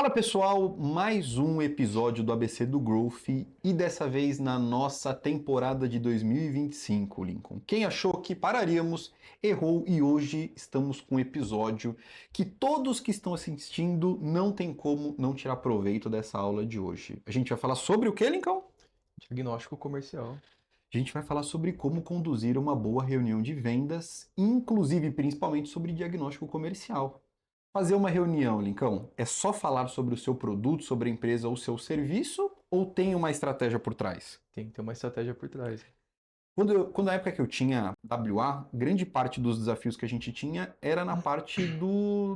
Fala pessoal, mais um episódio do ABC do Growth e dessa vez na nossa temporada de 2025, Lincoln. Quem achou que pararíamos, errou e hoje estamos com um episódio que todos que estão assistindo não tem como não tirar proveito dessa aula de hoje. A gente vai falar sobre o que, Lincoln? Diagnóstico comercial. A gente vai falar sobre como conduzir uma boa reunião de vendas, inclusive principalmente sobre diagnóstico comercial. Fazer uma reunião, Lincão, é só falar sobre o seu produto, sobre a empresa ou o seu serviço ou tem uma estratégia por trás? Tem que ter uma estratégia por trás. Quando na época que eu tinha WA, grande parte dos desafios que a gente tinha era na parte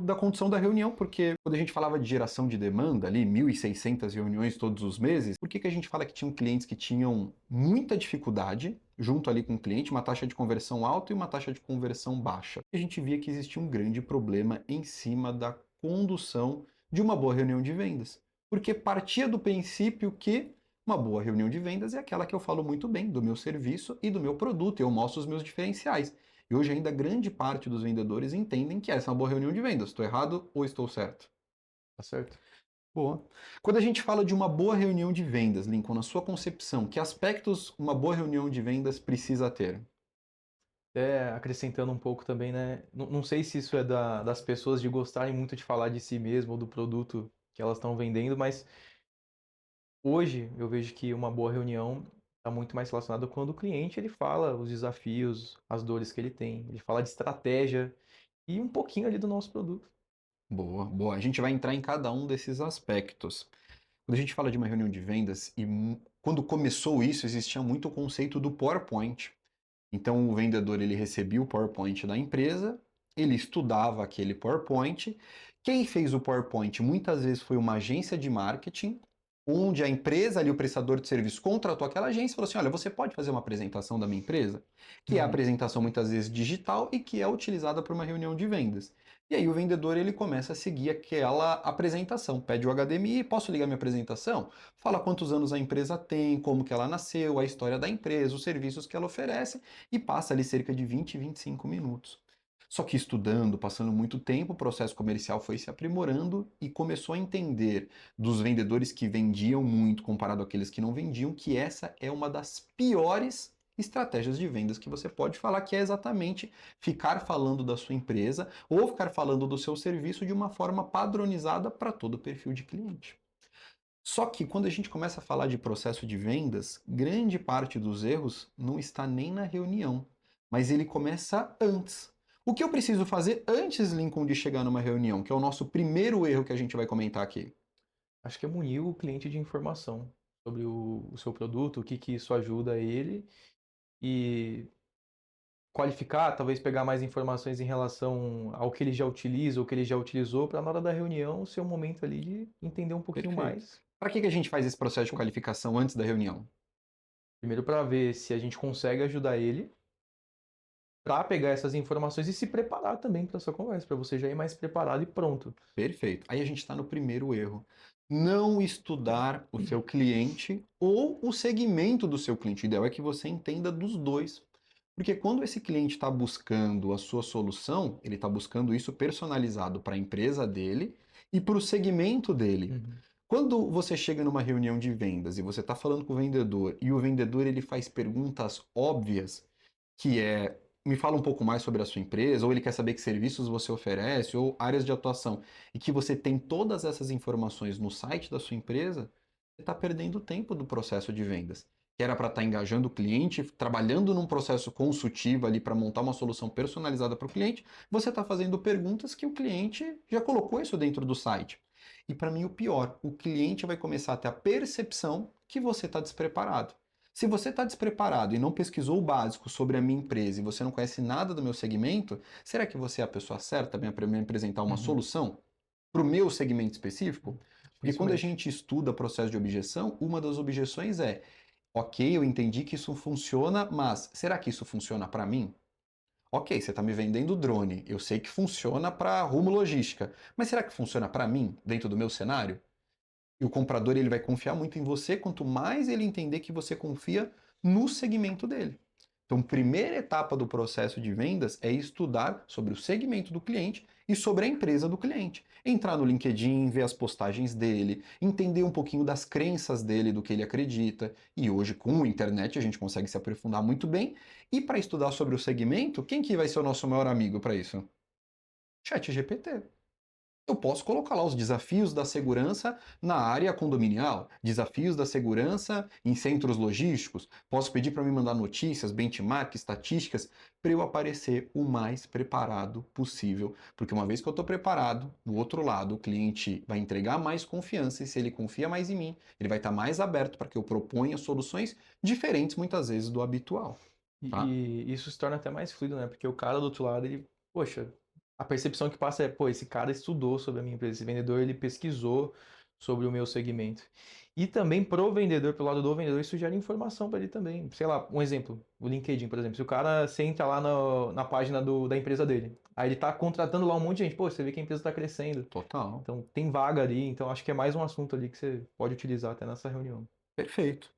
da condução da reunião, porque quando a gente falava de geração de demanda, ali 1.600 reuniões todos os meses, por que a gente fala que tinham clientes que tinham muita dificuldade junto ali com o cliente, uma taxa de conversão alta e uma taxa de conversão baixa? A gente via que existia um grande problema em cima da condução de uma boa reunião de vendas, porque partia do princípio que uma boa reunião de vendas é aquela que eu falo muito bem do meu serviço e do meu produto, eu mostro os meus diferenciais. E hoje ainda grande parte dos vendedores entendem que essa é uma boa reunião de vendas. Estou errado ou estou certo? Tá certo? Boa. Quando a gente fala de uma boa reunião de vendas, Lincoln, na sua concepção, que aspectos uma boa reunião de vendas precisa ter? Até acrescentando um pouco também, né? Não sei se isso é das pessoas de gostarem muito de falar de si mesmo ou do produto que elas estão vendendo, mas hoje eu vejo que uma boa reunião está muito mais relacionada quando o cliente ele fala os desafios, as dores que ele tem, ele fala de estratégia e um pouquinho ali do nosso produto. Boa, boa. A gente vai entrar em cada um desses aspectos. Quando a gente fala de uma reunião de vendas, e quando começou isso, existia muito o conceito do PowerPoint. Então o vendedor ele recebia o PowerPoint da empresa, ele estudava aquele PowerPoint. Quem fez o PowerPoint muitas vezes foi uma agência de marketing, onde a empresa ali, o prestador de serviço, contratou aquela agência e falou assim: olha, você pode fazer uma apresentação da minha empresa? Que é a Uhum. apresentação muitas vezes digital e que é utilizada para uma reunião de vendas. E aí o vendedor ele começa a seguir aquela apresentação, pede o HDMI, posso ligar minha apresentação? Fala quantos anos a empresa tem, como que ela nasceu, a história da empresa, os serviços que ela oferece e passa ali cerca de 20, 25 minutos. Só que estudando, passando muito tempo, o processo comercial foi se aprimorando e começou a entender dos vendedores que vendiam muito comparado àqueles que não vendiam, que essa é uma das piores estratégias de vendas que você pode falar, que é exatamente ficar falando da sua empresa ou ficar falando do seu serviço de uma forma padronizada para todo o perfil de cliente. Só que quando a gente começa a falar de processo de vendas, grande parte dos erros não está nem na reunião, mas ele começa antes. O que eu preciso fazer antes, Lincoln, de chegar numa reunião, que é o nosso primeiro erro que a gente vai comentar aqui? Acho que é munir o cliente de informação sobre o seu produto, o que que isso ajuda ele e qualificar, talvez pegar mais informações em relação ao que ele já utiliza, ou que ele já utilizou, para na hora da reunião ser um momento ali de entender um pouquinho Perfeito. mais. Para que a gente faz esse processo de qualificação antes da reunião? Primeiro para ver se a gente consegue ajudar ele, para pegar essas informações e se preparar também para essa conversa, para você já ir mais preparado e pronto. Perfeito. Aí a gente está no primeiro erro. Não estudar o seu cliente ou o segmento do seu cliente. O ideal é que você entenda dos dois. Porque quando esse cliente está buscando a sua solução, ele está buscando isso personalizado para a empresa dele e para o segmento dele. Uhum. Quando você chega numa reunião de vendas e você está falando com o vendedor e o vendedor ele faz perguntas óbvias, que é me fala um pouco mais sobre a sua empresa, ou ele quer saber que serviços você oferece, ou áreas de atuação, e que você tem todas essas informações no site da sua empresa, você está perdendo tempo do processo de vendas. Que era para estar engajando o cliente, trabalhando num processo consultivo ali para montar uma solução personalizada para o cliente, você está fazendo perguntas que o cliente já colocou isso dentro do site. E para mim o pior, o cliente vai começar a ter a percepção que você está despreparado. Se você está despreparado e não pesquisou o básico sobre a minha empresa e você não conhece nada do meu segmento, será que você é a pessoa certa para me apresentar uma Uhum. solução para o meu segmento específico? Porque quando a Dificilmente. gente estuda processo de objeção, uma das objeções é: ok, eu entendi que isso funciona, mas será que isso funciona para mim? Ok, você está me vendendo drone, eu sei que funciona para rumo logística, mas será que funciona para mim dentro do meu cenário? E o comprador ele vai confiar muito em você, quanto mais ele entender que você confia no segmento dele. Então, primeira etapa do processo de vendas é estudar sobre o segmento do cliente e sobre a empresa do cliente. Entrar no LinkedIn, ver as postagens dele, entender um pouquinho das crenças dele, do que ele acredita. E hoje, com a internet, a gente consegue se aprofundar muito bem. E para estudar sobre o segmento, quem que vai ser o nosso maior amigo para isso? ChatGPT. Eu posso colocar lá os desafios da segurança na área condominial, desafios da segurança em centros logísticos. Posso pedir para me mandar notícias, benchmark, estatísticas, para eu aparecer o mais preparado possível. Porque uma vez que eu estou preparado, do outro lado, o cliente vai entregar mais confiança e se ele confia mais em mim, ele vai estar mais aberto para que eu proponha soluções diferentes muitas vezes do habitual. Tá? E isso se torna até mais fluido, né? Porque o cara do outro lado, ele, poxa, a percepção que passa é, pô, esse cara estudou sobre a minha empresa, esse vendedor, ele pesquisou sobre o meu segmento. E também pro vendedor, pelo lado do vendedor, isso gera informação para ele também. Sei lá, um exemplo, o LinkedIn, por exemplo. Se o cara, você entra lá na página da empresa dele, aí ele tá contratando lá um monte de gente, pô, você vê que a empresa tá crescendo. Total. Então tem vaga ali, então acho que é mais um assunto ali que você pode utilizar até nessa reunião. Perfeito.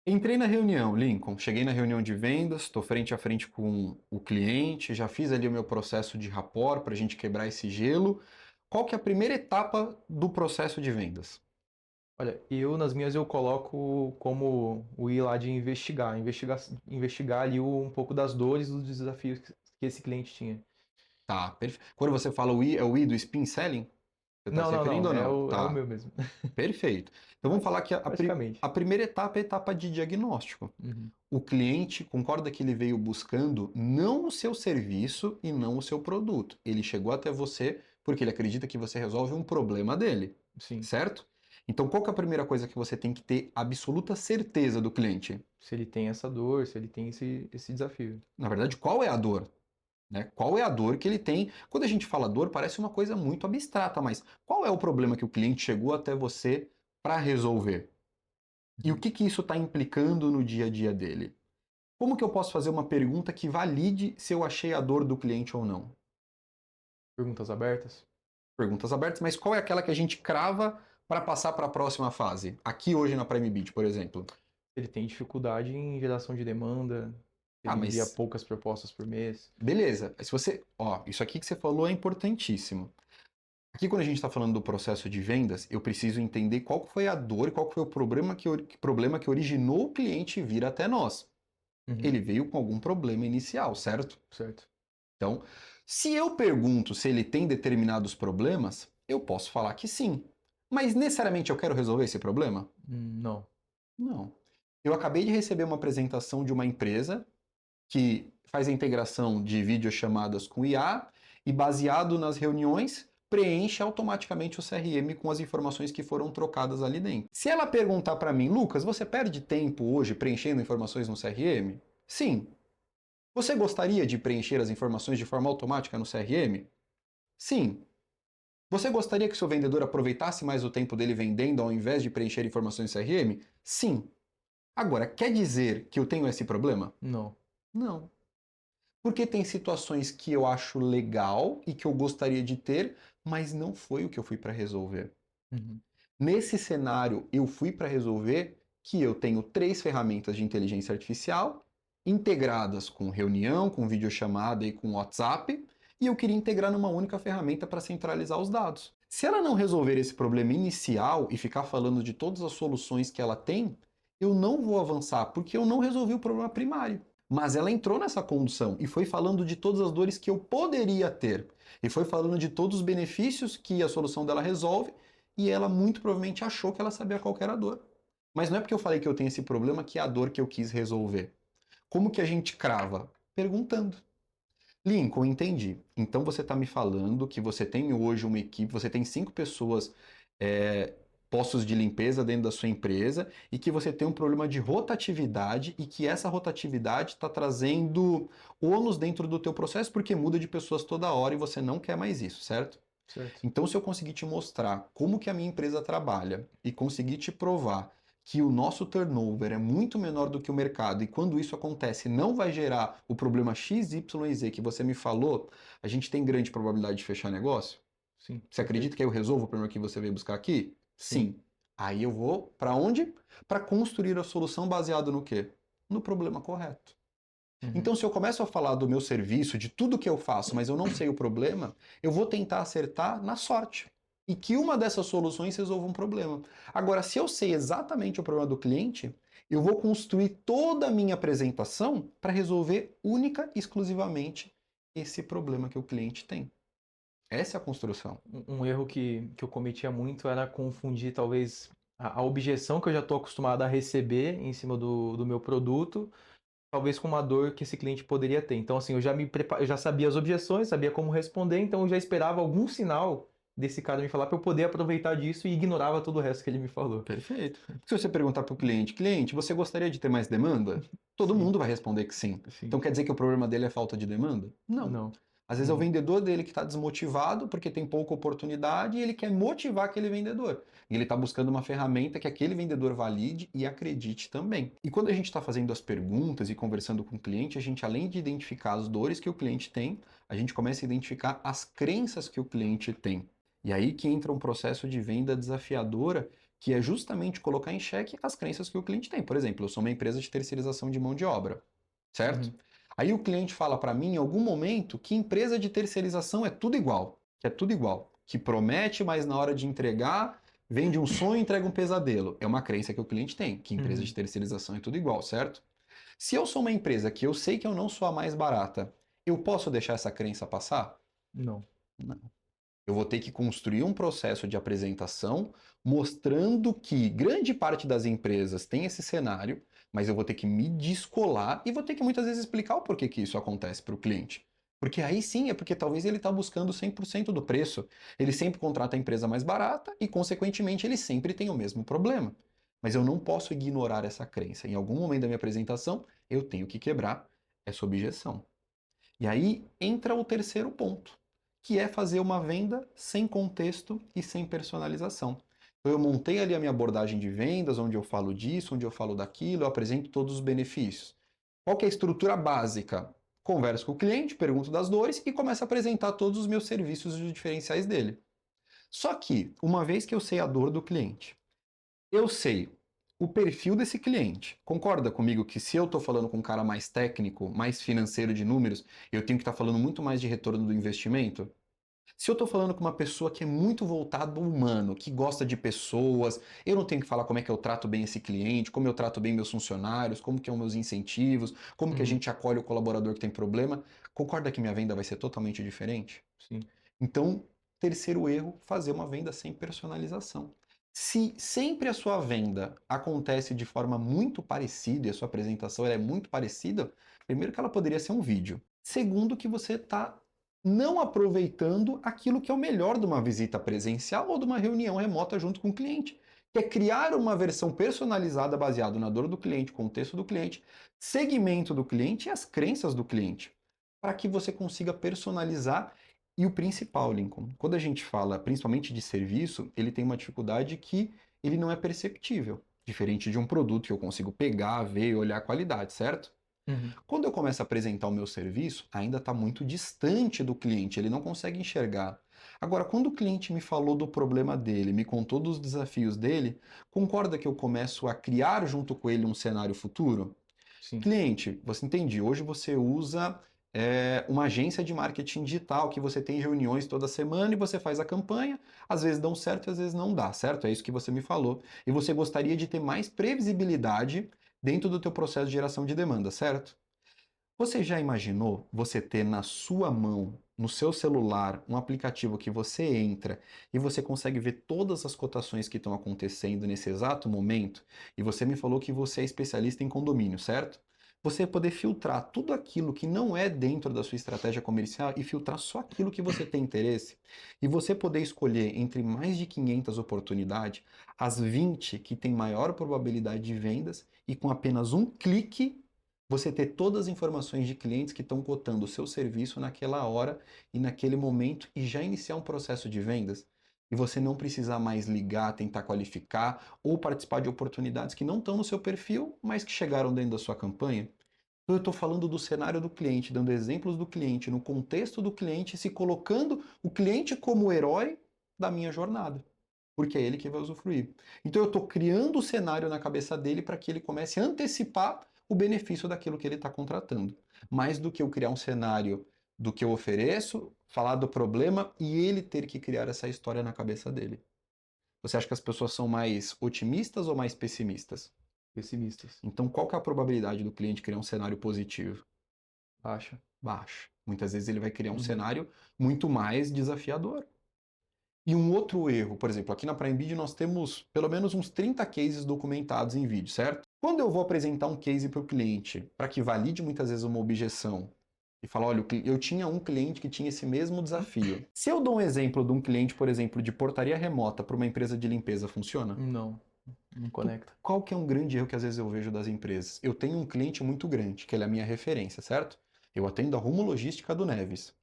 Entrei na reunião, Lincoln. Cheguei na reunião de vendas, estou frente a frente com o cliente, já fiz ali o meu processo de rapport para a gente quebrar esse gelo. Qual que é a primeira etapa do processo de vendas? Olha, nas minhas eu coloco como o I lá de investigar ali um pouco das dores, dos desafios que esse cliente tinha. Tá, perfeito. Quando você fala o I, é o I do spin selling? Você está Não, se não, referindo não, ou não? é o Tá, meu mesmo. perfeito. Então vamos falar que Praticamente. a primeira etapa é a etapa de diagnóstico. Uhum. O cliente concorda que ele veio buscando não o seu serviço e não o seu produto. Ele chegou até você porque ele acredita que você resolve um problema dele, Sim. certo? Então, qual que é a primeira coisa que você tem que ter absoluta certeza do cliente? Se ele tem essa dor, se ele tem esse desafio. Na verdade, qual é a dor? Né? Qual é a dor que ele tem? Quando a gente fala dor, parece uma coisa muito abstrata, mas qual é o problema que o cliente chegou até você para resolver? E o Uhum. que que isso está implicando no dia a dia dele? Como que eu posso fazer uma pergunta que valide se eu achei a dor do cliente ou não? Perguntas abertas. Perguntas abertas, mas qual é aquela que a gente crava para passar para a próxima fase? Aqui hoje na Prime Beat, por exemplo. Ele tem dificuldade em geração de demanda, Ah, ele envia mas poucas propostas por mês. beleza. Se você, ó, isso aqui que você falou é importantíssimo. Aqui quando a gente está falando do processo de vendas, eu preciso entender qual foi a dor e qual foi o problema que originou o cliente vir até nós. Uhum. Ele veio com algum problema inicial, certo? Certo. Então, se eu pergunto se ele tem determinados problemas, eu posso falar que sim. Mas necessariamente eu quero resolver esse problema? Não. Não. Eu acabei de receber uma apresentação de uma empresa que faz a integração de videochamadas com IA e, baseado nas reuniões, preenche automaticamente o CRM com as informações que foram trocadas ali dentro. Se ela perguntar para mim, Lucas, você perde tempo hoje preenchendo informações no CRM? Sim. Você gostaria de preencher as informações de forma automática no CRM? Sim. Você gostaria que seu vendedor aproveitasse mais o tempo dele vendendo ao invés de preencher informações no CRM? Sim. Agora, quer dizer que eu tenho esse problema? Não. Não. Porque tem situações que eu acho legal e que eu gostaria de ter, mas não foi o que eu fui para resolver. Uhum. Nesse cenário, eu fui para resolver que eu tenho 3 ferramentas de inteligência artificial integradas com reunião, com videochamada e com WhatsApp, e eu queria integrar numa única ferramenta para centralizar os dados. Se ela não resolver esse problema inicial e ficar falando de todas as soluções que ela tem, eu não vou avançar porque eu não resolvi o problema primário. Mas ela entrou nessa condução e foi falando de todas as dores que eu poderia ter. E foi falando de todos os benefícios que a solução dela resolve, e ela muito provavelmente achou que ela sabia qual que era a dor. Mas não é porque eu falei que eu tenho esse problema que é a dor que eu quis resolver. Como que a gente crava? Perguntando. Lincoln, entendi. Então você está me falando que você tem hoje uma equipe, você tem 5 pessoas, é, postos de limpeza dentro da sua empresa e que você tem um problema de rotatividade e que essa rotatividade está trazendo ônus dentro do teu processo porque muda de pessoas toda hora e você não quer mais isso, certo? Certo. Então, se eu conseguir te mostrar como que a minha empresa trabalha e conseguir te provar que o nosso turnover é muito menor do que o mercado e quando isso acontece não vai gerar o problema X, Y e Z que você me falou, a gente tem grande probabilidade de fechar negócio? Sim, Você acredita perfeito. que eu resolvo o problema que você veio buscar aqui? Sim. Sim. Aí eu vou para onde? Para construir a solução baseada no quê? No problema correto. Uhum. Então, se eu começo a falar do meu serviço, de tudo que eu faço, mas eu não sei o problema, eu vou tentar acertar na sorte. E que uma dessas soluções resolva um problema. Agora, se eu sei exatamente o problema do cliente, eu vou construir toda a minha apresentação para resolver única e exclusivamente esse problema que o cliente tem. Essa é a construção. Um erro que eu cometia muito era confundir, talvez, a objeção que eu já estou acostumado a receber em cima do meu produto, talvez com uma dor que esse cliente poderia ter. Então, assim, eu já sabia as objeções, sabia como responder, então eu já esperava algum sinal desse cara me falar para eu poder aproveitar disso e ignorava todo o resto que ele me falou. Perfeito. Se você perguntar para o cliente, cliente, você gostaria de ter mais demanda? Todo Sim, mundo vai responder que sim. sim. Então quer dizer que o problema dele é falta de demanda? Não. Não. Às vezes é o Uhum. vendedor dele que está desmotivado porque tem pouca oportunidade e ele quer motivar aquele vendedor. E ele está buscando uma ferramenta que aquele vendedor valide e acredite também. E quando a gente está fazendo as perguntas e conversando com o cliente, a gente, além de identificar as dores que o cliente tem, a gente começa a identificar as crenças que o cliente tem. E aí que entra um processo de venda desafiadora, que é justamente colocar em xeque as crenças que o cliente tem. Por exemplo, eu sou uma empresa de terceirização de mão de obra, certo? Uhum. Aí o cliente fala para mim em algum momento que empresa de terceirização é tudo igual, que é tudo igual, que promete, mas na hora de entregar, vende um sonho e entrega um pesadelo. É uma crença que o cliente tem, que empresa de Uhum. terceirização é tudo igual, certo? Se eu sou uma empresa que eu sei que eu não sou a mais barata, eu posso deixar essa crença passar? Não. Não. Eu vou ter que construir um processo de apresentação mostrando que grande parte das empresas tem esse cenário, mas eu vou ter que me descolar e vou ter que muitas vezes explicar o porquê que isso acontece para o cliente. Porque aí sim é porque talvez ele está buscando 100% do preço. Ele sempre contrata a empresa mais barata e, consequentemente, ele sempre tem o mesmo problema. Mas eu não posso ignorar essa crença. Em algum momento da minha apresentação, eu tenho que quebrar essa objeção. E aí entra o terceiro ponto, que é fazer uma venda sem contexto e sem personalização. Então, eu montei ali a minha abordagem de vendas, onde eu falo disso, onde eu falo daquilo, eu apresento todos os benefícios. Qual que é a estrutura básica? Converso com o cliente, pergunto das dores e começo a apresentar todos os meus serviços e os diferenciais dele. Só que, uma vez que eu sei a dor do cliente, eu sei o perfil desse cliente. Concorda comigo que se eu estou falando com um cara mais técnico, mais financeiro de números, eu tenho que estar falando muito mais de retorno do investimento? Se eu estou falando com uma pessoa que é muito voltada ao humano, que gosta de pessoas, eu não tenho que falar como é que eu trato bem esse cliente, como eu trato bem meus funcionários, como que são meus incentivos, como que a Uhum. gente acolhe o colaborador que tem problema. Concorda que minha venda vai ser totalmente diferente? Sim. Então, terceiro erro, fazer uma venda sem personalização. Se sempre a sua venda acontece de forma muito parecida e a sua apresentação é muito parecida, primeiro que ela poderia ser um vídeo. Segundo, que você está não aproveitando aquilo que é o melhor de uma visita presencial ou de uma reunião remota junto com o cliente, que é criar uma versão personalizada baseada na dor do cliente, contexto do cliente, segmento do cliente e as crenças do cliente, para que você consiga personalizar. E o principal, Lincoln, quando a gente fala principalmente de serviço, ele tem uma dificuldade que ele não é perceptível, diferente de um produto que eu consigo pegar, ver e olhar a qualidade, certo? Uhum. Quando eu começo a apresentar o meu serviço, ainda está muito distante do cliente, ele não consegue enxergar. Agora, quando o cliente me falou do problema dele, me contou dos desafios dele, concorda que eu começo a criar junto com ele um cenário futuro? Sim. Cliente, você entende? Hoje você usa uma agência de marketing digital que você tem reuniões toda semana e você faz a campanha, às vezes dão certo, às vezes não dá, certo? É isso que você me falou. E você gostaria de ter mais previsibilidade dentro do teu processo de geração de demanda, certo? Você já imaginou você ter na sua mão, no seu celular, um aplicativo que você entra e você consegue ver todas as cotações que estão acontecendo nesse exato momento? E você me falou que você é especialista em condomínio, certo? Você poder filtrar tudo aquilo que não é dentro da sua estratégia comercial e filtrar só aquilo que você tem interesse. E você poder escolher entre mais de 500 oportunidades, as 20 que têm maior probabilidade de vendas e com apenas um clique você ter todas as informações de clientes que estão cotando o seu serviço naquela hora e naquele momento e já iniciar um processo de vendas. E você não precisar mais ligar, tentar qualificar ou participar de oportunidades que não estão no seu perfil, mas que chegaram dentro da sua campanha. Então eu estou falando do cenário do cliente, dando exemplos do cliente, no contexto do cliente, se colocando o cliente como o herói da minha jornada, porque é ele que vai usufruir. Então eu estou criando o cenário na cabeça dele para que ele comece a antecipar o benefício daquilo que ele está contratando. Mais do que eu criar um cenário do que eu ofereço, falar do problema e ele ter que criar essa história na cabeça dele. Você acha que as pessoas são mais otimistas ou mais pessimistas? Pessimistas. Então, qual que é a probabilidade do cliente criar um cenário positivo? Baixa. Baixa. Muitas vezes ele vai criar um Uhum. cenário muito mais desafiador. E um outro erro, por exemplo, aqui na Prime Video nós temos pelo menos uns 30 cases documentados em vídeo, certo? Quando eu vou apresentar um case para o cliente, para que valide muitas vezes uma objeção, e falar, olha, eu tinha um cliente que tinha esse mesmo desafio. Se eu dou um exemplo de um cliente, por exemplo, de portaria remota para uma empresa de limpeza, funciona? Não, não conecta. Qual que é um grande erro que às vezes eu vejo das empresas? Eu tenho um cliente muito grande, que ele é a minha referência, certo? Eu atendo a Rumo Logística do Neves.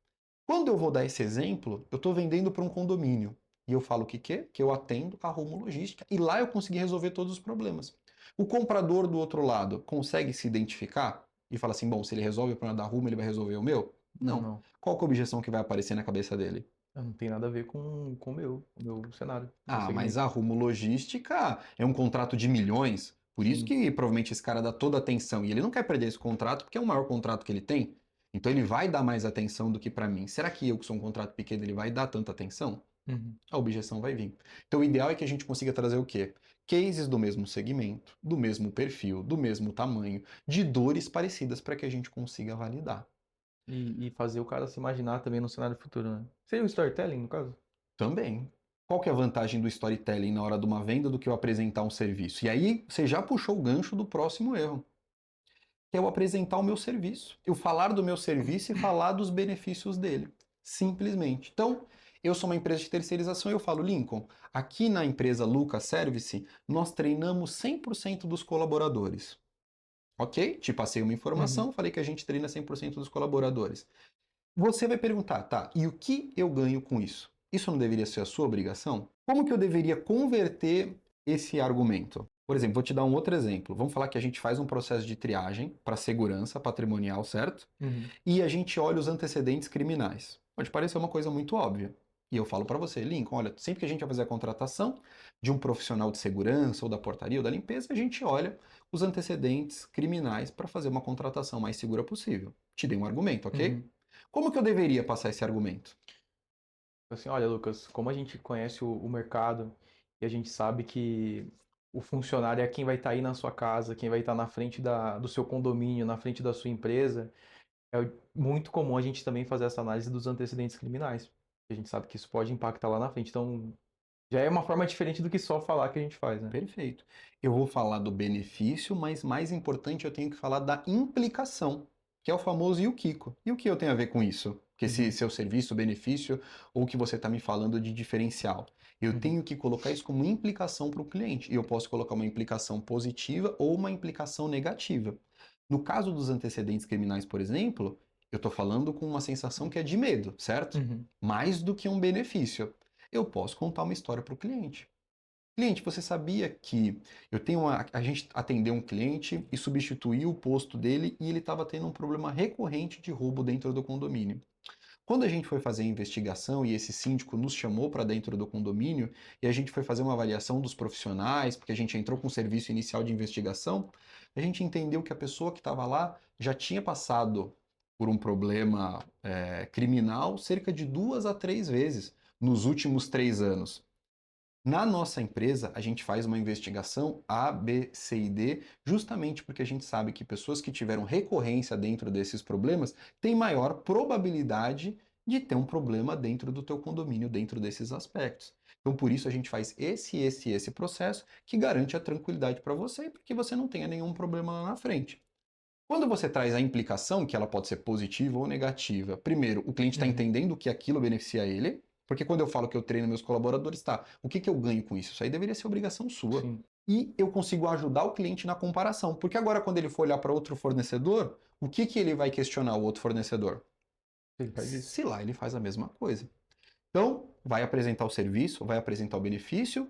Quando eu vou dar esse exemplo, eu estou vendendo para um condomínio. E eu falo o que que é? Que eu atendo a Rumo Logística. E lá eu consegui resolver todos os problemas. O comprador do outro lado consegue se identificar e fala assim, bom, se ele resolve o problema da Rumo, ele vai resolver o meu? Não. Não. Qual que é a objeção que vai aparecer na cabeça dele? Não tem nada a ver com o meu cenário, o meu Ah, mas segmento. a Rumo Logística é um contrato de milhões. Por isso Sim. que provavelmente esse cara dá toda a atenção. E ele não quer perder esse contrato porque é o maior contrato que ele tem. Então ele vai dar mais atenção do que para mim. Será que eu, que sou um contrato pequeno, ele vai dar tanta atenção? Uhum. A objeção vai vir. Então o ideal é que a gente consiga trazer o quê? Cases do mesmo segmento, do mesmo perfil, do mesmo tamanho, de dores parecidas para que a gente consiga validar. E fazer o cara se imaginar também no cenário futuro, né? Seria o storytelling, no caso? Também. Qual que é a vantagem do storytelling na hora de uma venda do que eu apresentar um serviço? E aí você já puxou o gancho do próximo erro, que é eu apresentar o meu serviço. Eu falar do meu serviço e falar dos benefícios dele. Simplesmente. Então, eu sou uma empresa de terceirização e eu falo, Lincoln, aqui na empresa Lucas Service, nós treinamos 100% dos colaboradores. Ok? Te passei uma Uhum. informação, falei que a gente treina 100% dos colaboradores. Você vai perguntar, tá, e o que eu ganho com isso? Isso não deveria ser a sua obrigação? Como que eu deveria converter esse argumento? Por exemplo, vou te dar um outro exemplo. Vamos falar que a gente faz um processo de triagem para segurança patrimonial, certo? Uhum. E a gente olha os antecedentes criminais. Pode parecer uma coisa muito óbvia. E eu falo para você, Lincoln, olha, sempre que a gente vai fazer a contratação de um profissional de segurança ou da portaria ou da limpeza, a gente olha os antecedentes criminais para fazer uma contratação mais segura possível. Te dei um argumento, ok? Uhum. Como que eu deveria passar esse argumento? Assim, olha, Lucas, como a gente conhece o mercado e a gente sabe que o funcionário é quem vai estar aí na sua casa, quem vai estar na frente do seu condomínio, na frente da sua empresa, é muito comum a gente também fazer essa análise dos antecedentes criminais. A gente sabe que isso pode impactar lá na frente. Então, já é uma forma diferente do que só falar que a gente faz, né? Perfeito. Eu vou falar do benefício, mas mais importante eu tenho que falar da implicação, que é o famoso e o Kiko. E o que eu tenho a ver com isso? Que esse Uhum. seu serviço, benefício, ou que você está me falando de diferencial. Eu Uhum. tenho que colocar isso como implicação para o cliente. E eu posso colocar uma implicação positiva ou uma implicação negativa. No caso dos antecedentes criminais, por exemplo, eu estou falando com uma sensação que é de medo, certo? Uhum. Mais do que um benefício. Eu posso contar uma história para o cliente. Cliente, você sabia que a gente atendeu um cliente e substituiu o posto dele e ele estava tendo um problema recorrente de roubo dentro do condomínio. Quando a gente foi fazer a investigação e esse síndico nos chamou para dentro do condomínio e a gente foi fazer uma avaliação dos profissionais, porque a gente entrou com o serviço inicial de investigação, a gente entendeu que a pessoa que estava lá já tinha passado por um problema criminal cerca de 2 a 3 vezes nos últimos 3 anos. Na nossa empresa, a gente faz uma investigação A, B, C e D, justamente porque a gente sabe que pessoas que tiveram recorrência dentro desses problemas têm maior probabilidade de ter um problema dentro do teu condomínio, dentro desses aspectos. Então, por isso a gente faz esse processo que garante a tranquilidade para você e para que você não tenha nenhum problema lá na frente. Quando você traz a implicação, que ela pode ser positiva ou negativa, primeiro, o cliente está Uhum. entendendo que aquilo beneficia ele, porque quando eu falo que eu treino meus colaboradores, tá, o que que eu ganho com isso? Isso aí deveria ser obrigação sua. Sim, E eu consigo ajudar o cliente na comparação, porque agora quando ele for olhar para outro fornecedor, o que que ele vai questionar o outro fornecedor? ele faz isso. Se lá ele faz a mesma coisa. Então, vai apresentar o serviço, vai apresentar o benefício,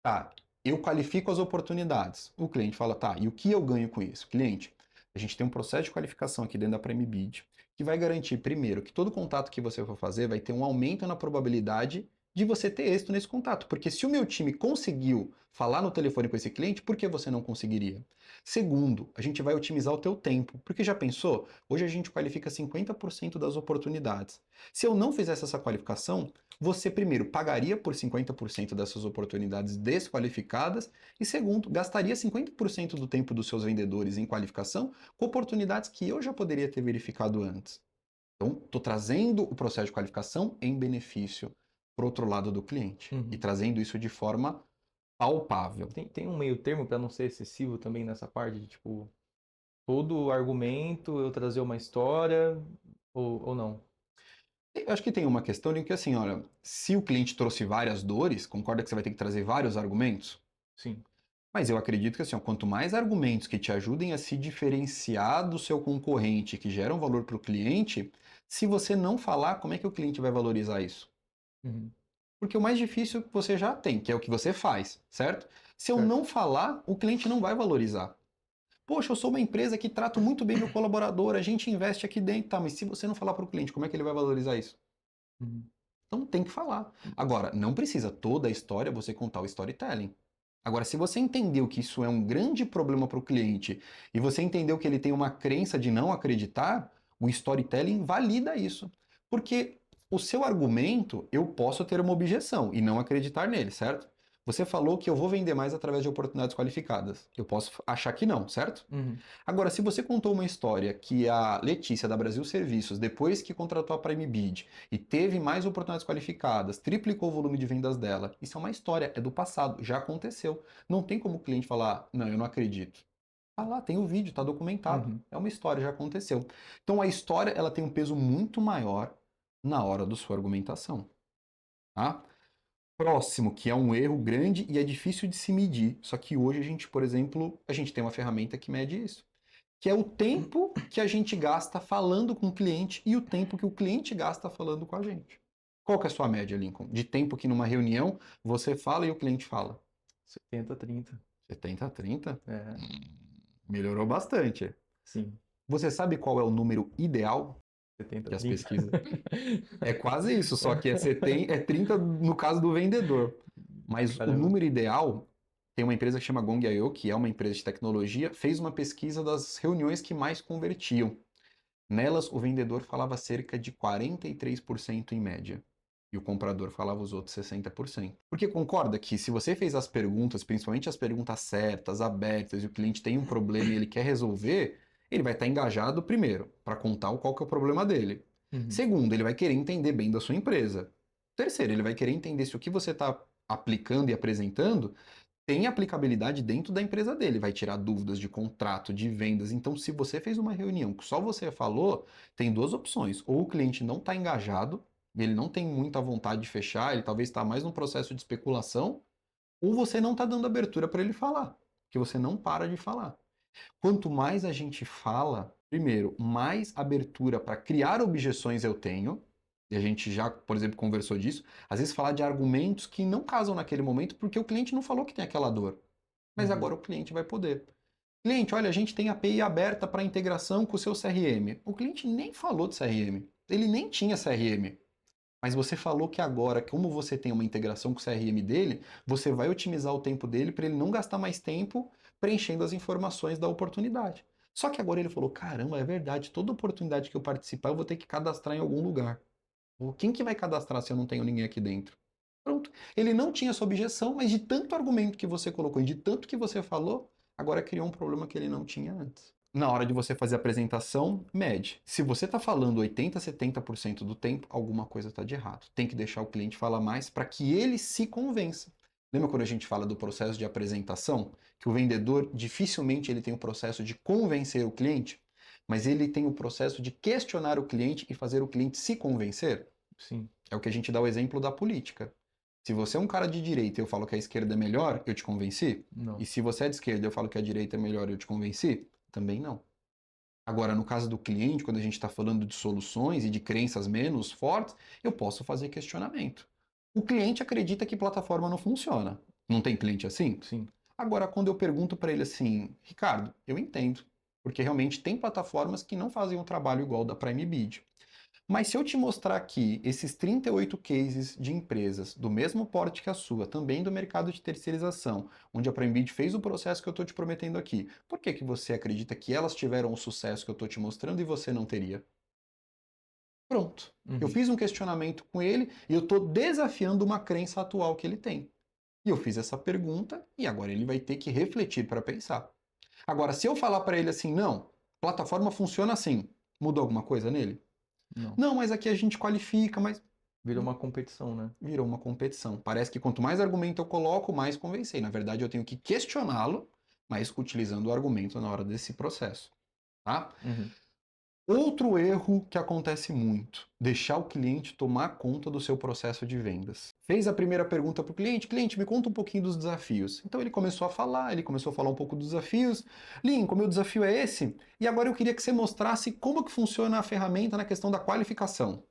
tá, eu qualifico as oportunidades. O cliente fala, tá, e o que eu ganho com isso? Cliente, a gente tem um processo de qualificação aqui dentro da Prime Bid que vai garantir, primeiro, que todo contato que você for fazer vai ter um aumento na probabilidade de você ter êxito nesse contato. Porque se o meu time conseguiu falar no telefone com esse cliente, por que você não conseguiria? Segundo, a gente vai otimizar o teu tempo. Porque já pensou? Hoje a gente qualifica 50% das oportunidades. Se eu não fizesse essa qualificação, você primeiro pagaria por 50% dessas oportunidades desqualificadas e segundo, gastaria 50% do tempo dos seus vendedores em qualificação com oportunidades que eu já poderia ter verificado antes. Então, estou trazendo o processo de qualificação em benefício para o outro lado do cliente e Uhum. trazendo isso de forma palpável. Tem um meio termo para não ser excessivo também nessa parte de, tipo, todo argumento eu trazer uma história ou não? Eu acho que tem uma questão de que, assim, olha, se o cliente trouxe várias dores, concorda que você vai ter que trazer vários argumentos? Sim. Mas eu acredito que, assim, ó, quanto mais argumentos que te ajudem a se diferenciar do seu concorrente, que geram valor para o cliente, se você não falar, como é que o cliente vai valorizar isso? Uhum. Porque o mais difícil você já tem, que é o que você faz, certo? Se eu Certo. não falar, o cliente não vai valorizar. Poxa, eu sou uma empresa que trato muito bem meu colaborador, a gente investe aqui dentro, tá? Mas se você não falar para o cliente, como é que ele vai valorizar isso? Uhum. Então tem que falar. Agora, não precisa toda a história você contar o storytelling. Agora, se você entendeu que isso é um grande problema para o cliente e você entendeu que ele tem uma crença de não acreditar, o storytelling valida isso. Porque o seu argumento, eu posso ter uma objeção e não acreditar nele, certo? Você falou que eu vou vender mais através de oportunidades qualificadas. Eu posso achar que não, certo? Uhum. Agora, se você contou uma história que a Letícia da Brasil Serviços, depois que contratou a Prime Bid e teve mais oportunidades qualificadas, triplicou o volume de vendas dela, isso é uma história, é do passado, já aconteceu. Não tem como o cliente falar, não, eu não acredito. Ah lá, tem o vídeo, está documentado. Uhum. É uma história, já aconteceu. Então a história ela tem um peso muito maior na hora da sua argumentação. Tá? Próximo, que é um erro grande e é difícil de se medir. Só que hoje a gente, por exemplo, a gente tem uma ferramenta que mede isso que é o tempo que a gente gasta falando com o cliente e o tempo que o cliente gasta falando com a gente. Qual que é a sua média, Lincoln? De tempo que numa reunião você fala e o cliente fala? 70-30. 70 a 30? É, Melhorou bastante. sim. Você sabe qual é o número ideal que as 70-30. pesquisas? É quase isso, só que é 70, é 30 no caso do vendedor. Mas o Caramba. número ideal, tem uma empresa que chama Gong.io, que é uma empresa de tecnologia, fez uma pesquisa das reuniões que mais convertiam. Nelas, o vendedor falava cerca de 43% em média. E o comprador falava os outros 60%. Porque concorda que se você fez as perguntas, principalmente as perguntas certas, abertas, e o cliente tem um problema e ele quer resolver, ele vai estar engajado primeiro, para contar qual que é o problema dele. Uhum. Segundo, ele vai querer entender bem da sua empresa. Terceiro, ele vai querer entender se o que você está aplicando e apresentando tem aplicabilidade dentro da empresa dele, vai tirar dúvidas de contrato, de vendas. Então, se você fez uma reunião que só você falou, tem duas opções. Ou o cliente não está engajado, ele não tem muita vontade de fechar, ele talvez está mais num processo de especulação, ou você não está dando abertura para ele falar, que você não para de falar. Quanto mais a gente fala, primeiro, mais abertura para criar objeções eu tenho, e a gente já, por exemplo, conversou disso, às vezes falar de argumentos que não casam naquele momento porque o cliente não falou que tem aquela dor. Mas Uhum. agora o cliente vai poder. Cliente, olha, a gente tem a API aberta para integração com o seu CRM. O cliente nem falou de CRM. Ele nem tinha CRM. Mas você falou que agora, como você tem uma integração com o CRM dele, você vai otimizar o tempo dele para ele não gastar mais tempo preenchendo as informações da oportunidade. Só que agora ele falou: caramba, é verdade, toda oportunidade que eu participar eu vou ter que cadastrar em algum lugar. Quem que vai cadastrar se eu não tenho ninguém aqui dentro? Pronto. Ele não tinha essa objeção, mas de tanto argumento que você colocou e de tanto que você falou, agora criou um problema que ele não tinha antes. Na hora de você fazer a apresentação, mede. Se você está falando 80, 70% do tempo, alguma coisa está de errado. Tem que deixar o cliente falar mais para que ele se convença. Lembra quando a gente fala do processo de apresentação? Que o vendedor dificilmente ele tem o processo de convencer o cliente, mas ele tem o processo de questionar o cliente e fazer o cliente se convencer? Sim. É o que a gente dá o exemplo da política. Se você é um cara de direita e eu falo que a esquerda é melhor, eu te convenci? E Não. se você é de esquerda e eu falo que a direita é melhor, eu te convenci? Também não. Agora, no caso do cliente, quando a gente está falando de soluções e de crenças menos fortes, eu posso fazer questionamento. O cliente acredita que plataforma não funciona. Não tem cliente assim? Sim. Agora, quando eu pergunto para ele assim, Ricardo, eu entendo, porque realmente tem plataformas que não fazem um trabalho igual da Prime Bid. Mas se eu te mostrar aqui esses 38 cases de empresas do mesmo porte que a sua, também do mercado de terceirização, onde a PrimeBid fez o processo que eu estou te prometendo aqui, por que que você acredita que elas tiveram o sucesso que eu estou te mostrando e você não teria? Pronto. Eu Uhum. fiz um questionamento com ele e eu estou desafiando uma crença atual que ele tem. E eu fiz essa pergunta e agora ele vai ter que refletir para pensar. Agora, se eu falar para ele assim, não, plataforma funciona assim, mudou alguma coisa nele? Não. Não, mas aqui a gente qualifica, mas Vira uma competição, né? virou uma competição. Parece que quanto mais argumento eu coloco, mais convencer. Na verdade, eu tenho que questioná-lo, mas utilizando o argumento na hora desse processo. Tá? Uhum. Outro erro que acontece muito, deixar o cliente tomar conta do seu processo de vendas. Fez a primeira pergunta para o cliente, cliente, me conta um pouquinho dos desafios. Então ele começou a falar um pouco dos desafios. Lincoln, meu desafio é esse, e agora eu queria que você mostrasse como que funciona a ferramenta na questão da qualificação.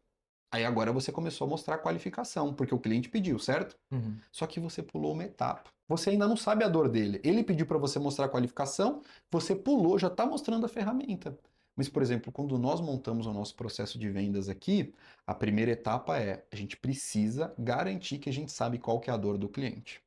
Aí agora você começou a mostrar a qualificação, porque o cliente pediu, certo? Uhum. Só que você pulou uma etapa. Você ainda não sabe a dor dele. Ele pediu para você mostrar a qualificação, você pulou, já está mostrando a ferramenta. Mas, por exemplo, quando nós montamos o nosso processo de vendas aqui, a primeira etapa é a gente precisa garantir que a gente sabe qual que é a dor do cliente.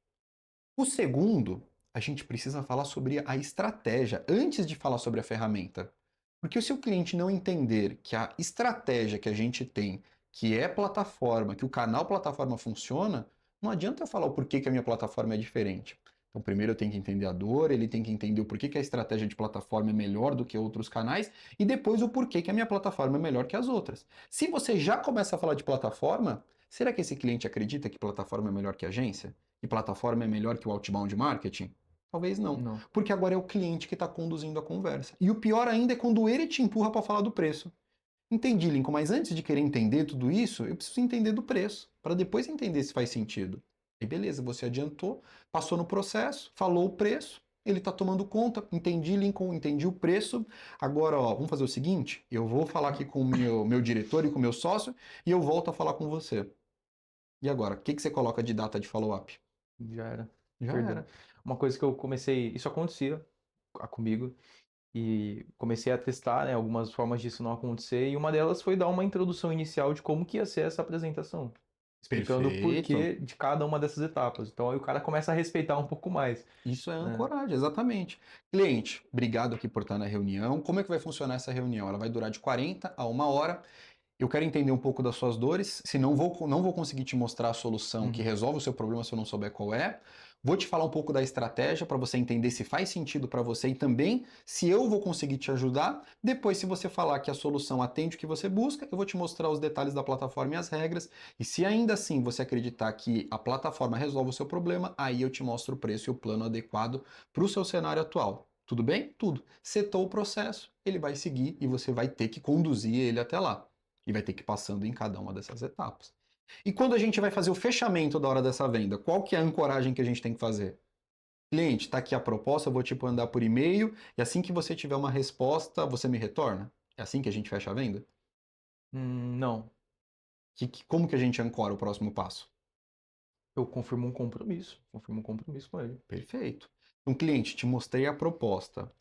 O segundo, a gente precisa falar sobre a estratégia antes de falar sobre a ferramenta. Porque se o cliente não entender que a estratégia que a gente tem, que é plataforma, que o canal plataforma funciona, não adianta eu falar o porquê que a minha plataforma é diferente. Então, primeiro eu tenho que entender a dor, ele tem que entender o porquê que a estratégia de plataforma é melhor do que outros canais, e depois o porquê que a minha plataforma é melhor que as outras. Se você já começa a falar de plataforma, será que esse cliente acredita que plataforma é melhor que agência? Que plataforma é melhor que o outbound marketing? Talvez não. Não. Porque agora é o cliente que está conduzindo a conversa. E o pior ainda é quando ele te empurra para falar do preço. Entendi, Lincoln, mas antes de querer entender tudo isso, eu preciso entender do preço, para depois entender se faz sentido. E beleza, você adiantou, passou no processo, falou o preço, ele está tomando conta, entendi, Lincoln, entendi o preço. Agora, ó, vamos fazer o seguinte: eu vou falar aqui com o meu diretor e com o meu sócio e eu volto a falar com você. E agora, o que você coloca de data de follow-up? Já era. Já Perdeu. era. Uma coisa que eu comecei. Isso acontecia comigo. E comecei a testar, né, algumas formas disso não acontecer. E uma delas foi dar uma introdução inicial de como que ia ser essa apresentação. Explicando o Perfeito. porquê de cada uma dessas etapas. Então aí o cara começa a respeitar um pouco mais, Isso é né? ancoragem, exatamente. Cliente, obrigado aqui por estar na reunião. Como é que vai funcionar essa reunião? Ela vai durar de 40 a 1 hora. Eu quero entender um pouco das suas dores, se não vou conseguir te mostrar a solução que Uhum. resolve o seu problema se eu não souber qual é. Vou te falar um pouco da estratégia para você entender se faz sentido para você e também se eu vou conseguir te ajudar. Depois, se você falar que a solução atende o que você busca, eu vou te mostrar os detalhes da plataforma e as regras. E se ainda assim você acreditar que a plataforma resolve o seu problema, aí eu te mostro o preço e o plano adequado para o seu cenário atual. Tudo bem? Tudo. Setou o processo, ele vai seguir e você vai ter que conduzir ele até lá. E vai ter que ir passando em cada uma dessas etapas. E quando a gente vai fazer o fechamento da hora dessa venda, qual que é a ancoragem que a gente tem que fazer? Cliente, está aqui a proposta, eu vou te mandar por e-mail, e assim que você tiver uma resposta, você me retorna? É assim que a gente fecha a venda? Não. Como que a gente ancora o próximo passo? Eu confirmo um compromisso. Confirmo um compromisso com ele. Perfeito. Então, cliente, te mostrei a proposta.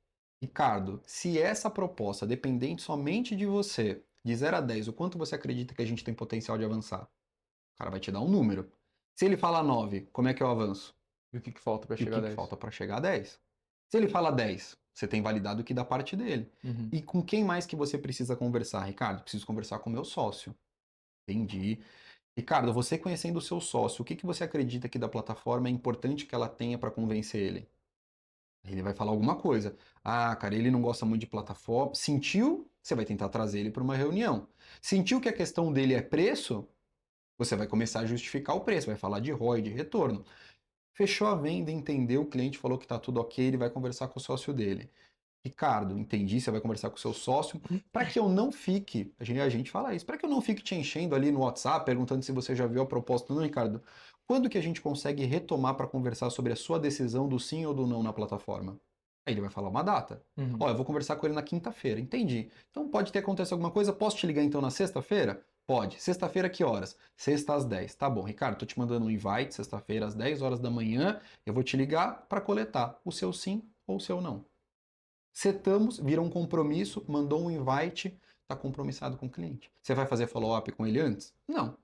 Ricardo, se essa proposta dependente somente de você, de 0 a 10, o quanto você acredita que a gente tem potencial de avançar? O cara vai te dar um número. Se ele fala 9, como é que eu avanço? E o que que falta para E o chegar a que 10? falta para chegar a 10? Se ele fala 10, você tem validado o que da parte dele. Uhum. E com quem mais que você precisa conversar, Ricardo? Preciso conversar com o meu sócio. Entendi. Ricardo, você conhecendo o seu sócio, o que que você acredita que da plataforma é importante que ela tenha para convencer ele? Ele vai falar alguma coisa. Ah, cara, ele não gosta muito de plataforma. Sentiu? Você vai tentar trazer ele para uma reunião. Sentiu que a questão dele é preço? Você vai começar a justificar o preço, vai falar de ROI, de retorno. Fechou a venda, entendeu, o cliente falou que está tudo ok, ele vai conversar com o sócio dele. Ricardo, entendi, você vai conversar com o seu sócio. Para que eu não fique, a gente fala isso, para que eu não fique te enchendo ali no WhatsApp, perguntando se você já viu a proposta. Não, Ricardo, quando que a gente consegue retomar para conversar sobre a sua decisão do sim ou do não na plataforma? Aí ele vai falar uma data. Uhum. Ó, eu vou conversar com ele na quinta-feira, entendi. Então pode ter acontecido alguma coisa, posso te ligar então na sexta-feira? Pode. Sexta-feira que horas? Sexta às 10. Tá bom, Ricardo, tô te mandando um invite, sexta-feira às 10 horas da manhã, eu vou te ligar para coletar o seu sim ou o seu não. Setamos, vira um compromisso, mandou um invite, está compromissado com o cliente. Você vai fazer follow-up com ele antes? Não.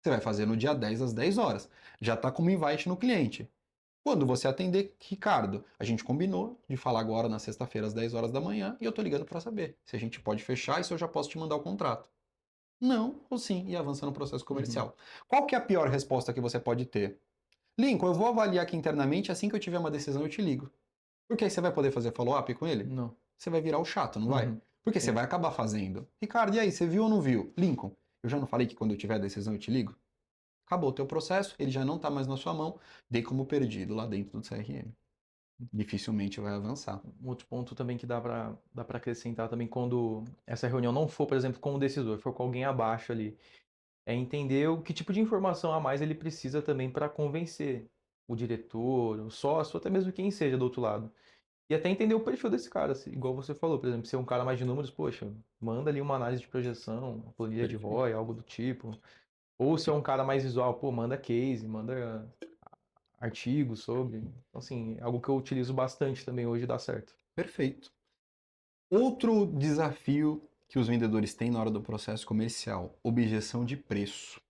Você vai fazer no dia 10 às 10 horas. Já está como invite no cliente. Quando você atender, Ricardo, a gente combinou de falar agora na sexta-feira às 10 horas da manhã e eu tô ligando para saber se a gente pode fechar e se eu já posso te mandar o contrato. Não, ou sim, e avança no processo Uhum. comercial. Qual que é a pior resposta que você pode ter? Lincoln, eu vou avaliar aqui internamente, assim que eu tiver uma decisão eu te ligo. Porque aí você vai poder fazer follow-up com ele? Não. Você vai virar o chato, não vai? Uhum. Porque você Sim. vai acabar fazendo. Ricardo, e aí, você viu ou não viu? Lincoln, eu já não falei que quando eu tiver a decisão eu te ligo? Acabou o teu processo, ele já não está mais na sua mão, dei como perdido lá dentro do CRM. Dificilmente vai avançar. Um outro ponto também que dá para acrescentar também quando essa reunião não for, por exemplo, com o decisor, for com alguém abaixo ali, é entender o que tipo de informação a mais ele precisa também para convencer o diretor, o sócio, até mesmo quem seja do outro lado. E até entender o perfil desse cara, igual você falou, por exemplo, se é um cara mais de números, poxa, manda ali uma análise de projeção, uma planilha de Perfeito. ROI, algo do tipo. Ou se é um cara mais visual, pô, manda case, manda artigos sobre. Então, assim, é algo que eu utilizo bastante também hoje e dá certo. Perfeito. Outro desafio que os vendedores têm na hora do processo comercial, objeção de preço.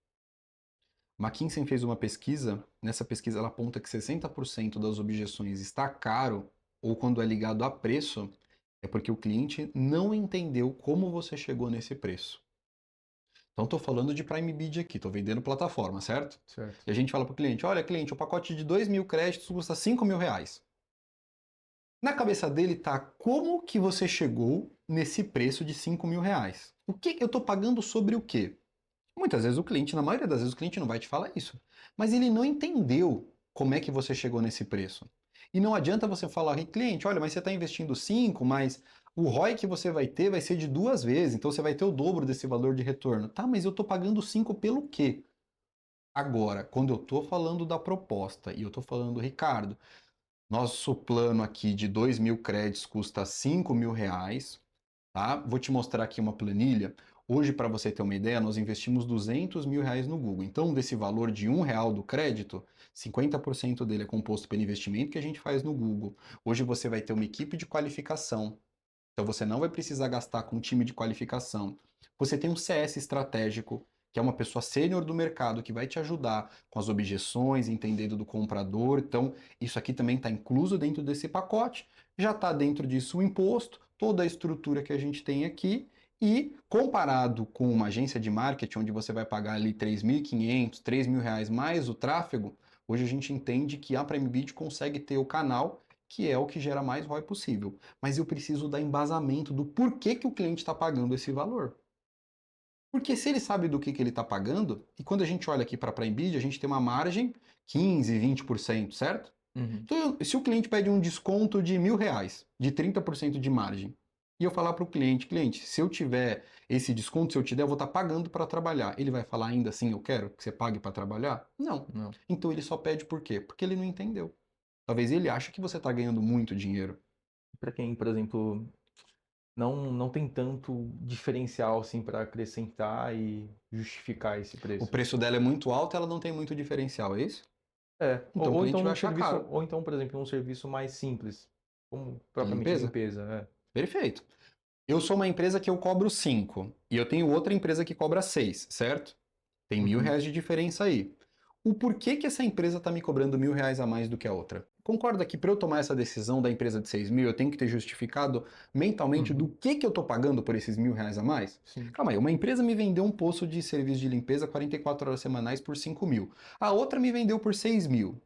McKinsey fez uma pesquisa, nessa pesquisa ela aponta que 60% das objeções está caro ou quando é ligado a preço, é porque o cliente não entendeu como você chegou nesse preço. Então estou falando de Prime Bid aqui, estou vendendo plataforma, certo? Certo. E a gente fala para o cliente, olha cliente, o pacote de 2.000 créditos custa 5.000 reais. Na cabeça dele tá como que você chegou nesse preço de 5.000 reais? O que eu estou pagando sobre o quê? Muitas vezes o cliente, na maioria das vezes o cliente não vai te falar isso, mas ele não entendeu como é que você chegou nesse preço. E não adianta você falar, cliente, olha, mas você está investindo 5, mas o ROI que você vai ter vai ser de 2 vezes, então você vai ter o dobro desse valor de retorno. Tá, mas eu estou pagando 5 pelo quê? Agora, quando eu estou falando da proposta e eu estou falando, Ricardo, nosso plano aqui de 2.000 créditos custa 5.000 reais, tá? Vou te mostrar aqui uma planilha. Hoje, para você ter uma ideia, nós investimos 200 mil reais no Google. Então, desse valor de R$ 1 do crédito, 50% dele é composto pelo investimento que a gente faz no Google. Hoje você vai ter uma equipe de qualificação. Então, você não vai precisar gastar com um time de qualificação. Você tem um CS estratégico, que é uma pessoa sênior do mercado que vai te ajudar com as objeções, entendendo do comprador. Então, isso aqui também está incluso dentro desse pacote. Já está dentro disso o imposto, toda a estrutura que a gente tem aqui. E comparado com uma agência de marketing, onde você vai pagar ali 3.500, R$ 3.000 mais o tráfego, hoje a gente entende que a Prime Video consegue ter o canal, que é o que gera mais ROI possível. Mas eu preciso dar embasamento do porquê que o cliente está pagando esse valor. Porque se ele sabe do que ele está pagando, e quando a gente olha aqui para a Prime Video, a gente tem uma margem 15, 20%, certo? Uhum. Então, se o cliente pede um desconto de R$ 1.000, de 30% de margem, e eu falar para o cliente, cliente, se eu tiver esse desconto, se eu te der, eu vou estar pagando para trabalhar. Ele vai falar ainda assim, eu quero que você pague para trabalhar? Não. Não. Então ele só pede por quê? Porque ele não entendeu. Talvez ele ache que você está ganhando muito dinheiro. Para quem, por exemplo, não tem tanto diferencial assim para acrescentar e justificar esse O preço. preço dela é muito alto, ela não tem muito diferencial, é isso? É, Então o ou então cliente vai num achar serviço, caro. ou então, por exemplo, um serviço mais simples, como De propriamente limpeza? limpeza, é. Perfeito. Eu sou uma empresa que eu cobro 5 e eu tenho outra empresa que cobra 6, certo? Tem Uhum. R$ 1.000 de diferença aí. O porquê que essa empresa está me cobrando R$ 1.000 a mais do que a outra? Concorda que para eu tomar essa decisão da empresa de 6.000, eu tenho que ter justificado mentalmente do Uhum. que eu estou pagando por esses R$ 1.000 a mais? Sim. Calma aí, uma empresa me vendeu um posto de serviço de limpeza 44 horas semanais por 5.000. A outra me vendeu por 6.000.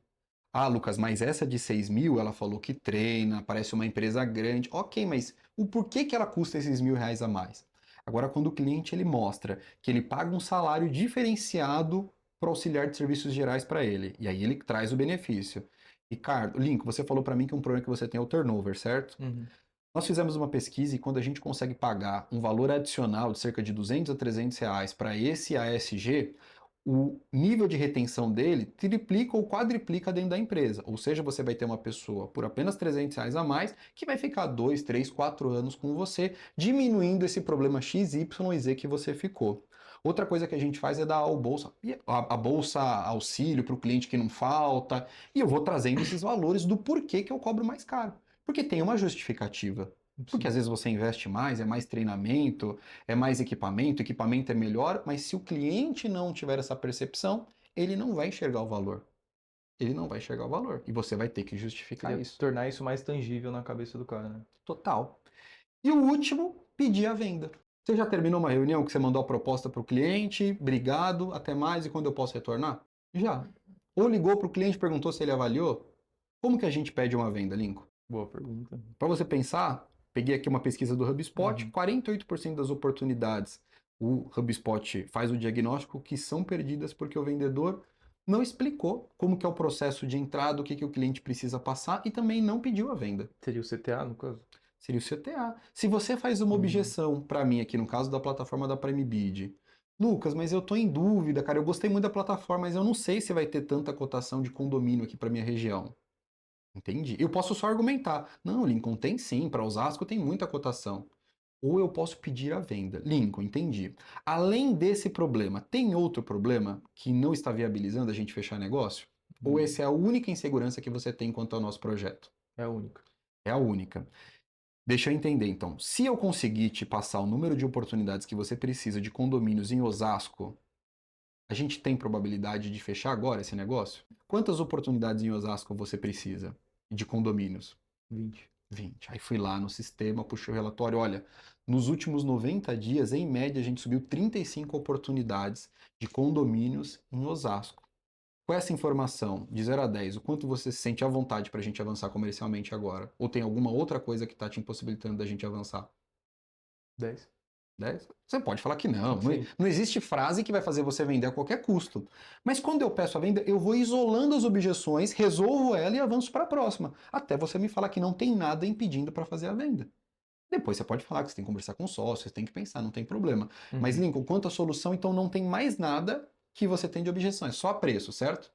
Ah, Lucas, mas essa de 6.000, ela falou que treina, parece uma empresa grande. Ok, mas o porquê que ela custa esses R$ 1.000 a mais? Agora, quando o cliente ele mostra que ele paga um salário diferenciado para auxiliar de serviços gerais para ele, e aí ele traz o benefício. Ricardo, Link, você falou para mim que um problema que você tem é o turnover, certo? Uhum. Nós fizemos uma pesquisa e quando a gente consegue pagar um valor adicional de cerca de 200 a 300 reais para esse ASG, o nível de retenção dele triplica ou quadriplica dentro da empresa. Ou seja, você vai ter uma pessoa por apenas 300 reais a mais que vai ficar 2, 3, 4 anos com você, diminuindo esse problema X, Y e Z que você ficou. Outra coisa que a gente faz é dar a bolsa auxílio para o cliente que não falta, e eu vou trazendo esses valores do porquê que eu cobro mais caro. Porque tem uma justificativa. Porque às Sim. vezes você investe mais, é mais treinamento, é mais equipamento é melhor, mas se o cliente não tiver essa percepção, ele não vai enxergar o valor. Ele não vai enxergar o valor. E você vai ter que justificar Seria isso. tornar isso mais tangível na cabeça do cara, né? Total. E o último, pedir a venda. Você já terminou uma reunião que você mandou a proposta para o cliente, obrigado, até mais, e quando eu posso retornar? Já. Ou ligou para o cliente e perguntou se ele avaliou? Como que a gente pede uma venda, Lincoln? Boa pergunta. Para você pensar, peguei aqui uma pesquisa do HubSpot, Uhum. 48% das oportunidades o HubSpot faz o diagnóstico que são perdidas porque o vendedor não explicou como que é o processo de entrada, o que que o cliente precisa passar e também não pediu a venda. Seria o CTA, no caso? Seria o CTA. Se você faz uma Uhum. objeção para mim aqui no caso da plataforma da Prime Bid, Lucas, mas eu tô em dúvida, cara, eu gostei muito da plataforma, mas eu não sei se vai ter tanta cotação de condomínio aqui para minha região. Entendi. Eu posso só argumentar. Não, Lincoln, tem sim, para Osasco tem muita cotação. Ou eu posso pedir a venda. Lincoln, entendi. Além desse problema, tem outro problema que não está viabilizando a gente fechar negócio? Ou Hum. essa é a única insegurança que você tem quanto ao nosso projeto? É a única. É a única. Deixa eu entender então. Se eu conseguir te passar o número de oportunidades que você precisa de condomínios em Osasco, a gente tem probabilidade de fechar agora esse negócio? Quantas oportunidades em Osasco você precisa de condomínios? 20. 20. Aí fui lá no sistema, puxei o relatório. Olha, nos últimos 90 dias, em média, a gente subiu 35 oportunidades de condomínios em Osasco. Com essa informação, de 0 a 10, o quanto você se sente à vontade para a gente avançar comercialmente agora? Ou tem alguma outra coisa que está te impossibilitando da gente avançar? 10. 10? Você pode falar que não. Não, Sim. não existe frase que vai fazer você vender a qualquer custo. Mas quando eu peço a venda, eu vou isolando as objeções, resolvo ela e avanço para a próxima. Até você me falar que não tem nada impedindo para fazer a venda. Depois você pode falar que você tem que conversar com o sócio, você tem que pensar, não tem problema. Mas, Uhum. Lincoln, quanto à solução, então não tem mais nada que você tem de objeções, só preço, certo?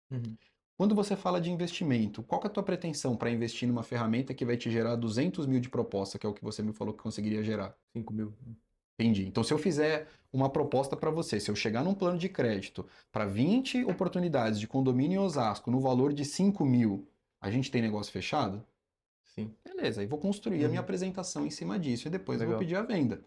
Uhum. Quando você fala de investimento, qual que é a tua pretensão para investir numa ferramenta que vai te gerar 200 mil de proposta, que é o que você me falou que conseguiria gerar? 5.000. Entendi. Então, se eu fizer uma proposta para você, se eu chegar num plano de crédito para 20 oportunidades de condomínio em Osasco no valor de 5 mil, a gente tem negócio fechado? Sim. Beleza, aí vou construir a minha Uhum. apresentação em cima disso e depois eu vou Legal. pedir a venda.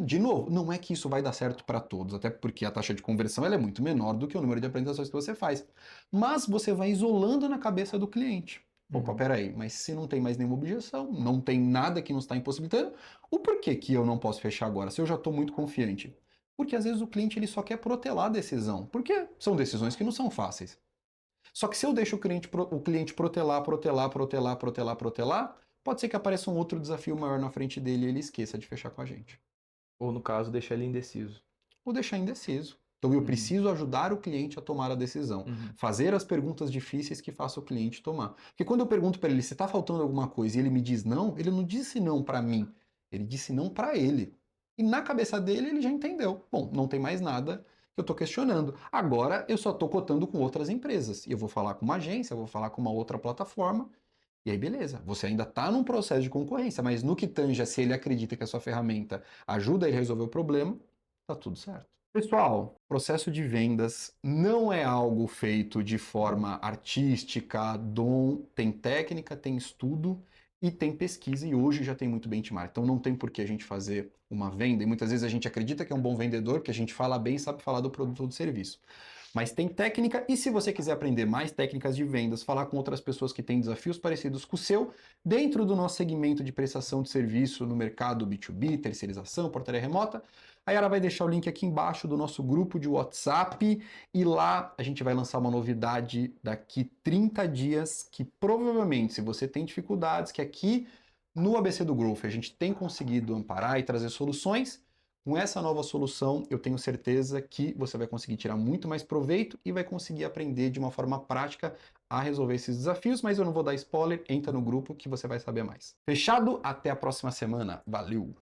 De novo, não é que isso vai dar certo para todos, até porque a taxa de conversão ela é muito menor do que o número de apresentações que você faz. Mas você vai isolando na cabeça do cliente. Opa, Uhum. peraí, mas se não tem mais nenhuma objeção, não tem nada que nos está impossibilitando, o porquê que eu não posso fechar agora, se eu já estou muito confiante? Porque às vezes o cliente ele só quer protelar a decisão, porque são decisões que não são fáceis. Só que se eu deixo o cliente protelar, protelar, protelar, protelar, protelar, pode ser que apareça um outro desafio maior na frente dele e ele esqueça de fechar com a gente. Ou no caso, deixar ele indeciso. Ou deixar indeciso. Então eu Uhum. preciso ajudar o cliente a tomar a decisão. Uhum. Fazer as perguntas difíceis que façam o cliente tomar. Porque quando eu pergunto para ele se está faltando alguma coisa e ele me diz não, ele não disse não para mim. Ele disse não para ele. E na cabeça dele ele já entendeu. Bom, não tem mais nada que eu estou questionando. Agora eu só estou cotando com outras empresas. E eu vou falar com uma agência, eu vou falar com uma outra plataforma. E aí, beleza, você ainda está num processo de concorrência, mas no que tanja, se ele acredita que a sua ferramenta ajuda ele a resolver o problema, tá tudo certo. Pessoal, processo de vendas não é algo feito de forma artística, dom, tem técnica, tem estudo e tem pesquisa, e hoje já tem muito benchmark. Então não tem por que a gente fazer uma venda, e muitas vezes a gente acredita que é um bom vendedor, porque a gente fala bem e sabe falar do produto ou do serviço. Mas tem técnica, e se você quiser aprender mais técnicas de vendas, falar com outras pessoas que têm desafios parecidos com o seu, dentro do nosso segmento de prestação de serviço no mercado B2B, terceirização, portaria remota, a Yara vai deixar o link aqui embaixo do nosso grupo de WhatsApp e lá a gente vai lançar uma novidade daqui 30 dias que provavelmente, se você tem dificuldades, que aqui no ABC do Growth a gente tem conseguido amparar e trazer soluções, com essa nova solução, eu tenho certeza que você vai conseguir tirar muito mais proveito e vai conseguir aprender de uma forma prática a resolver esses desafios, mas eu não vou dar spoiler, entra no grupo que você vai saber mais. Fechado? Até a próxima semana. Valeu!